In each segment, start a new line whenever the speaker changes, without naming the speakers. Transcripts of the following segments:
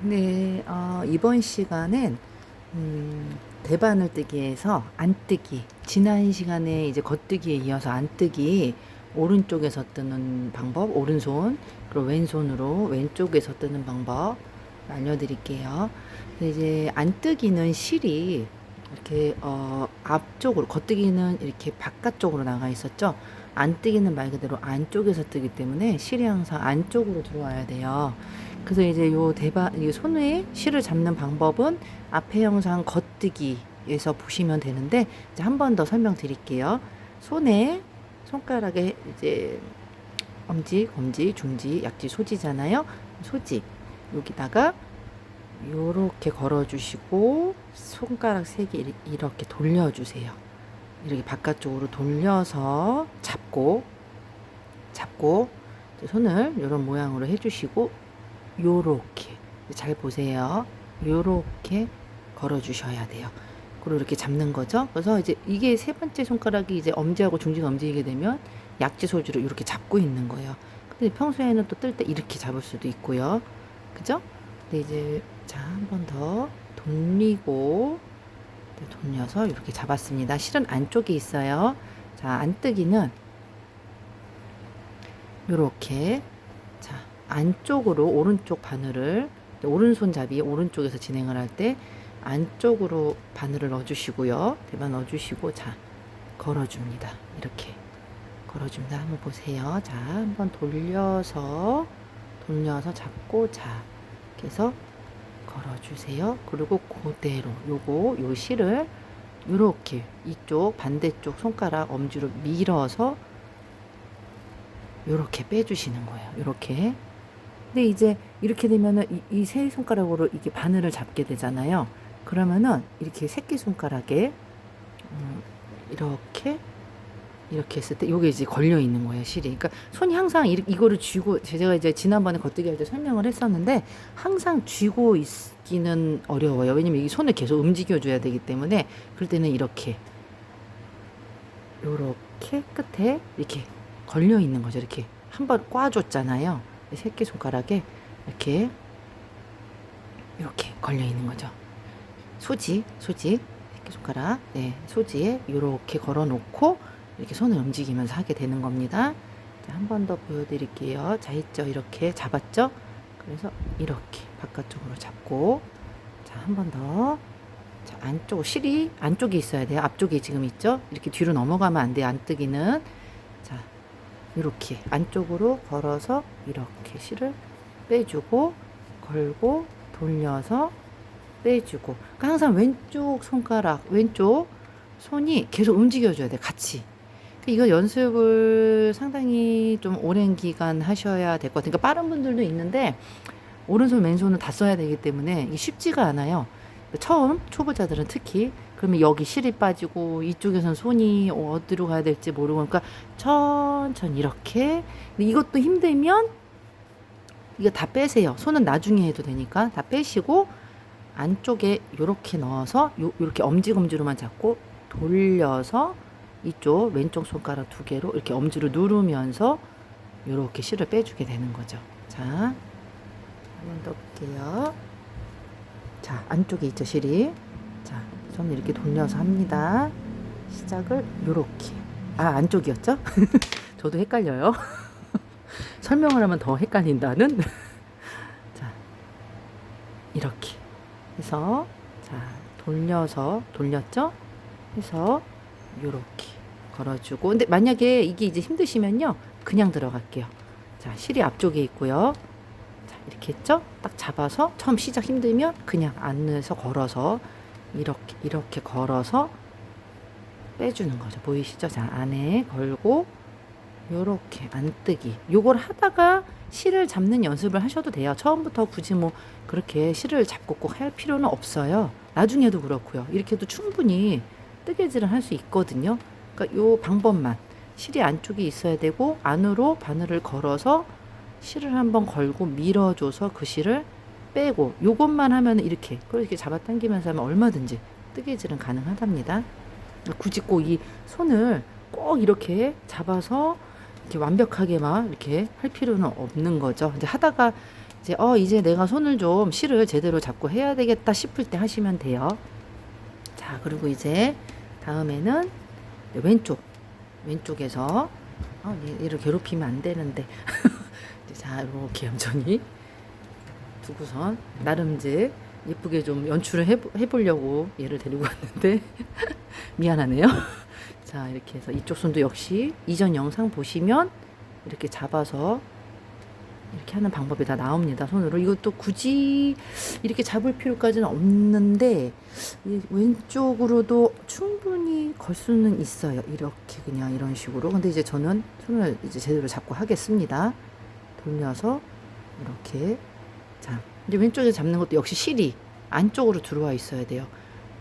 네, 이번 시간은 대바늘뜨기에서 안뜨기, 지난 시간에 이제 겉뜨기에 이어서 안뜨기, 오른쪽에서 뜨는 방법, 오른손, 그리고 왼손으로 왼쪽에서 뜨는 방법 알려드릴게요. 근데 이제 안뜨기는 실이 이렇게 앞쪽으로, 겉뜨기는 이렇게 바깥쪽으로 나가 있었죠. 안뜨기는 말 그대로 안쪽에서 뜨기 때문에 실이 항상 안쪽으로 들어와야 돼요. 그래서 이제 이 손에 실을 잡는 방법은 앞에 영상 겉뜨기에서 보시면 되는데, 이제 한 번 더 설명드릴게요. 손에, 손가락에 이제 엄지, 검지, 중지, 약지, 소지잖아요. 소지. 여기다가 요렇게 걸어주시고, 손가락 세 개 이렇게 돌려주세요. 이렇게 바깥쪽으로 돌려서 잡고, 손을 이런 모양으로 해주시고, 요렇게 잘 보세요. 요렇게 걸어 주셔야 돼요. 그리고 이렇게 잡는 거죠. 그래서 이제 이게 세 번째 손가락이 이제 엄지하고 중지가 움직이게 되면 약지 소지로 이렇게 잡고 있는 거예요. 근데 평소에는 또 뜰 때 이렇게 잡을 수도 있고요. 그죠? 근데 이제 자, 한 번 더 돌리고 돌려서 이렇게 잡았습니다. 실은 안쪽에 있어요. 자, 안뜨기는 요렇게, 자, 안쪽으로 오른쪽 바늘을, 오른손잡이 오른쪽에서 진행을 할 때 안쪽으로 바늘을 넣어주시고요. 대만 넣어주시고, 자, 걸어줍니다. 이렇게 걸어줍니다. 한번 보세요. 자, 한번 돌려서 잡고, 자, 이렇게 해서 걸어주세요. 그리고 그대로 요 실을 요렇게 이쪽 반대쪽 손가락 엄지로 밀어서 요렇게 빼주시는 거예요. 요렇게. 근데 이제 이렇게 되면은 이 세 손가락으로 이게 바늘을 잡게 되잖아요. 그러면은 이렇게 새끼손가락에 이렇게 했을 때 요게 이제 걸려 있는 거예요, 실이. 그러니까 손이 항상 이거를 쥐고, 제가 이제 지난번에 겉뜨기 할 때 설명을 했었는데, 항상 쥐고 있기는 어려워요. 왜냐면 이 손을 계속 움직여 줘야 되기 때문에. 그럴 때는 이렇게 요렇게 끝에 이렇게 걸려 있는 거죠. 이렇게 한 번 꽈줬잖아요. 새끼손가락에 이렇게 걸려 있는 거죠. 소지, 새끼손가락, 네, 소지에 이렇게 걸어 놓고 이렇게 손을 움직이면서 하게 되는 겁니다. 한 번 더 보여드릴게요. 자, 있죠? 이렇게 잡았죠? 그래서 이렇게 바깥쪽으로 잡고, 자, 한 번 더. 자, 실이 안쪽에 있어야 돼요. 앞쪽에 지금 있죠? 이렇게 뒤로 넘어가면 안 돼요. 안뜨기는. 자, 이렇게 안쪽으로 걸어서 이렇게 실을 빼주고, 걸고, 돌려서 빼주고. 그러니까 항상 왼쪽 손가락, 왼쪽 손이 계속 움직여줘야 돼, 같이. 이거 연습을 상당히 좀 오랜 기간 하셔야 될 것 같아요. 그러니까 빠른 분들도 있는데, 오른손, 왼손은 다 써야 되기 때문에 이게 쉽지가 않아요. 처음, 초보자들은 특히. 그러면 여기 실이 빠지고, 이쪽에선 손이 어디로 가야 될지 모르고, 그러니까 천천히 이렇게. 근데 이것도 힘들면, 이거 다 빼세요. 손은 나중에 해도 되니까. 다 빼시고, 안쪽에 요렇게 넣어서, 요렇게 엄지검지로만 잡고, 돌려서, 이쪽 왼쪽 손가락 두 개로 이렇게 엄지로 누르면서 요렇게 실을 빼주게 되는 거죠. 자, 한 번 더 볼게요. 자, 안쪽에 있죠, 실이. 자, 손을 이렇게 돌려서 합니다. 시작을 요렇게. 아, 안쪽이었죠? 저도 헷갈려요. 설명을 하면 더 헷갈린다는. 자, 이렇게 해서, 자, 돌렸죠? 해서 요렇게 걸어주고. 근데 만약에 이게 이제 힘드시면요, 그냥 들어갈게요. 자, 실이 앞쪽에 있고요. 자, 이렇게 했죠? 딱 잡아서, 처음 시작 힘들면 그냥 안에서 걸어서 이렇게 걸어서 빼주는 거죠. 보이시죠? 자, 안에 걸고 요렇게 안뜨기. 요걸 하다가 실을 잡는 연습을 하셔도 돼요. 처음부터 굳이 뭐 그렇게 실을 잡고 꼭 할 필요는 없어요. 나중에도 그렇고요. 이렇게 해도 충분히 뜨개질을 할 수 있거든요. 그러니까 요 방법만, 실이 안쪽에 있어야 되고 안으로 바늘을 걸어서 실을 한번 걸고 밀어줘서 그 실을 빼고, 요것만 하면 이렇게 그렇게 잡아당기면서 하면 얼마든지 뜨개질은 가능하답니다. 굳이 꼭 이 손을 꼭 이렇게 잡아서 이렇게 완벽하게 막 이렇게 할 필요는 없는 거죠. 이제 하다가 이제 내가 손을 좀 실을 제대로 잡고 해야 되겠다 싶을 때 하시면 돼요. 자, 그리고 이제 다음에는 왼쪽에서 얘를 괴롭히면 안 되는데 자, 이렇게 얌전히 두고선 나름 이제 예쁘게 좀 연출을 해보려고 얘를 데리고 왔는데 미안하네요. 자, 이렇게 해서 이쪽 손도 역시 이전 영상 보시면 이렇게 잡아서 이렇게 하는 방법이 다 나옵니다. 손으로. 이것도 굳이 이렇게 잡을 필요까지는 없는데 왼쪽으로도 충분히 걸 수는 있어요. 이렇게 그냥 이런 식으로. 근데 이제 저는 손을 이제 제대로 잡고 하겠습니다. 돌려서 이렇게. 자, 이제 왼쪽에 잡는 것도 역시 실이 안쪽으로 들어와 있어야 돼요.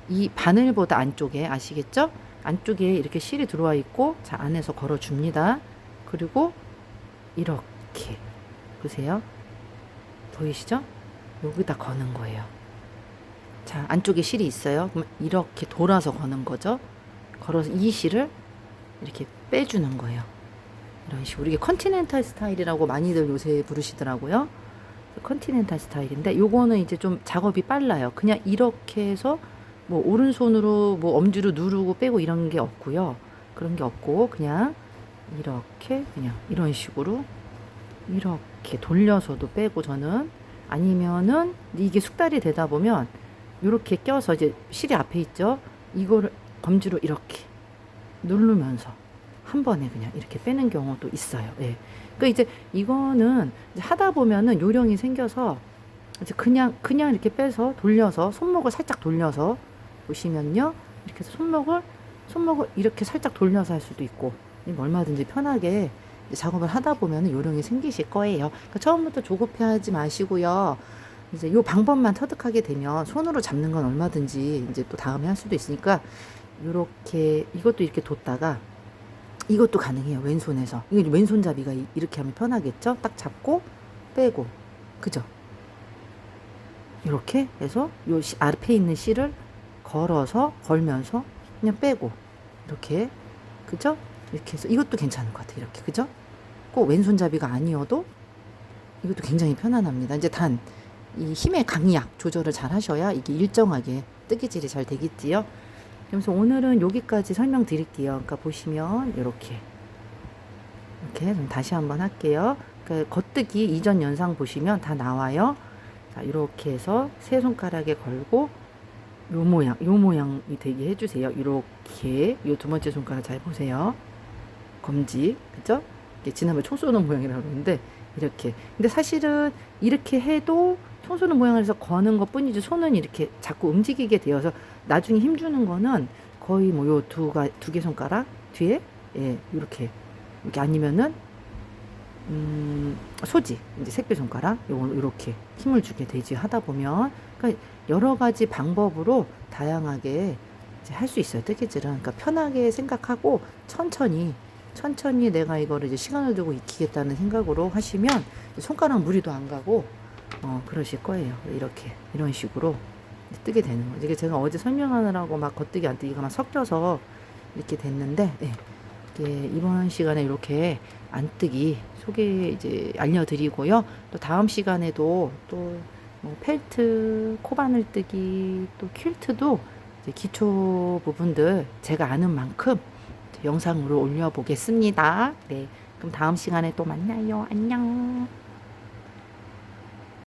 이 바늘보다 안쪽에, 아시겠죠? 안쪽에 이렇게 실이 들어와 있고, 자, 안에서 걸어 줍니다. 그리고 이렇게 보세요. 보이시죠? 여기다 거는 거예요. 자, 안쪽에 실이 있어요. 그럼 이렇게 돌아서 거는 거죠. 걸어서 이 실을 이렇게 빼주는 거예요. 이런 식으로. 이게 컨티넨탈 스타일이라고 많이들 요새 부르시더라고요. 컨티넨탈 스타일인데 요거는 이제 좀 작업이 빨라요. 그냥 이렇게 해서 뭐 오른손으로 뭐 엄지로 누르고 빼고 이런 게 없고요. 그런 게 없고 그냥 이렇게 그냥 이런 식으로 이렇게 돌려서도 빼고, 저는 아니면은 이게 숙달이 되다 보면 이렇게 껴서 이제 실이 앞에 있죠. 이거를 검지로 이렇게 누르면서 한 번에 그냥 이렇게 빼는 경우도 있어요. 예. 그러니까 이제 이거는 이제 하다 보면은 요령이 생겨서 이제 그냥 이렇게 빼서 돌려서 손목을 살짝 돌려서 보시면요. 이렇게 해서 손목을 이렇게 살짝 돌려서 할 수도 있고, 얼마든지 편하게 작업을 하다 보면 요령이 생기실 거예요. 그러니까 처음부터 조급해하지 마시고요. 이제 요 방법만 터득하게 되면 손으로 잡는 건 얼마든지 이제 또 다음에 할 수도 있으니까 요렇게 이것도 이렇게 뒀다가 이것도 가능해요. 왼손에서. 이거 왼손잡이가 이렇게 하면 편하겠죠? 딱 잡고 빼고. 그죠? 이렇게 해서 요 앞에 있는 실을 걸면서 그냥 빼고. 이렇게. 그죠? 이렇게 해서 이것도 괜찮은 것 같아요. 이렇게. 그죠? 꼭 왼손잡이가 아니어도 이것도 굉장히 편안합니다. 이제 단 이 힘의 강약 조절을 잘 하셔야 이게 일정하게 뜨개질이 잘 되겠지요. 그래서 오늘은 여기까지 설명드릴게요. 그러니까 보시면 이렇게 좀 다시 한번 할게요. 그러니까 겉뜨기 이전 영상 보시면 다 나와요. 자, 이렇게 해서 세 손가락에 걸고 요 모양이 되게 해주세요. 이렇게 요 두 번째 손가락 잘 보세요. 검지, 그죠? 지난번에 총 쏘는 모양이라고 그러는데 이렇게. 근데 사실은 이렇게 해도 총 쏘는 모양을 해서 거는 것 뿐이지 손은 이렇게 자꾸 움직이게 되어서 나중에 힘주는 거는 거의 뭐 요 두 개 손가락 뒤에 이렇게 아니면은 소지 이제 새끼 손가락 요렇게 힘을 주게 되지 하다 보면. 그러니까 여러 가지 방법으로 다양하게 할 수 있어요. 뜨개질은. 그러니까 편하게 생각하고 천천히 내가 이거를 이제 시간을 두고 익히겠다는 생각으로 하시면 손가락 무리도 안 가고 그러실 거예요. 이렇게 이런 식으로 뜨게 되는 거죠. 이게 제가 어제 설명하느라고 막 겉뜨기 안뜨기가 막 섞여서 이렇게 됐는데, 이게 이번 시간에 이렇게 안뜨기 이제 알려드리고요. 또 다음 시간에도 또 뭐 펠트, 코바늘 뜨기, 또 퀼트도 이제 기초 부분들 제가 아는 만큼 영상으로 올려보겠습니다. 네, 그럼 다음 시간에 또 만나요. 안녕.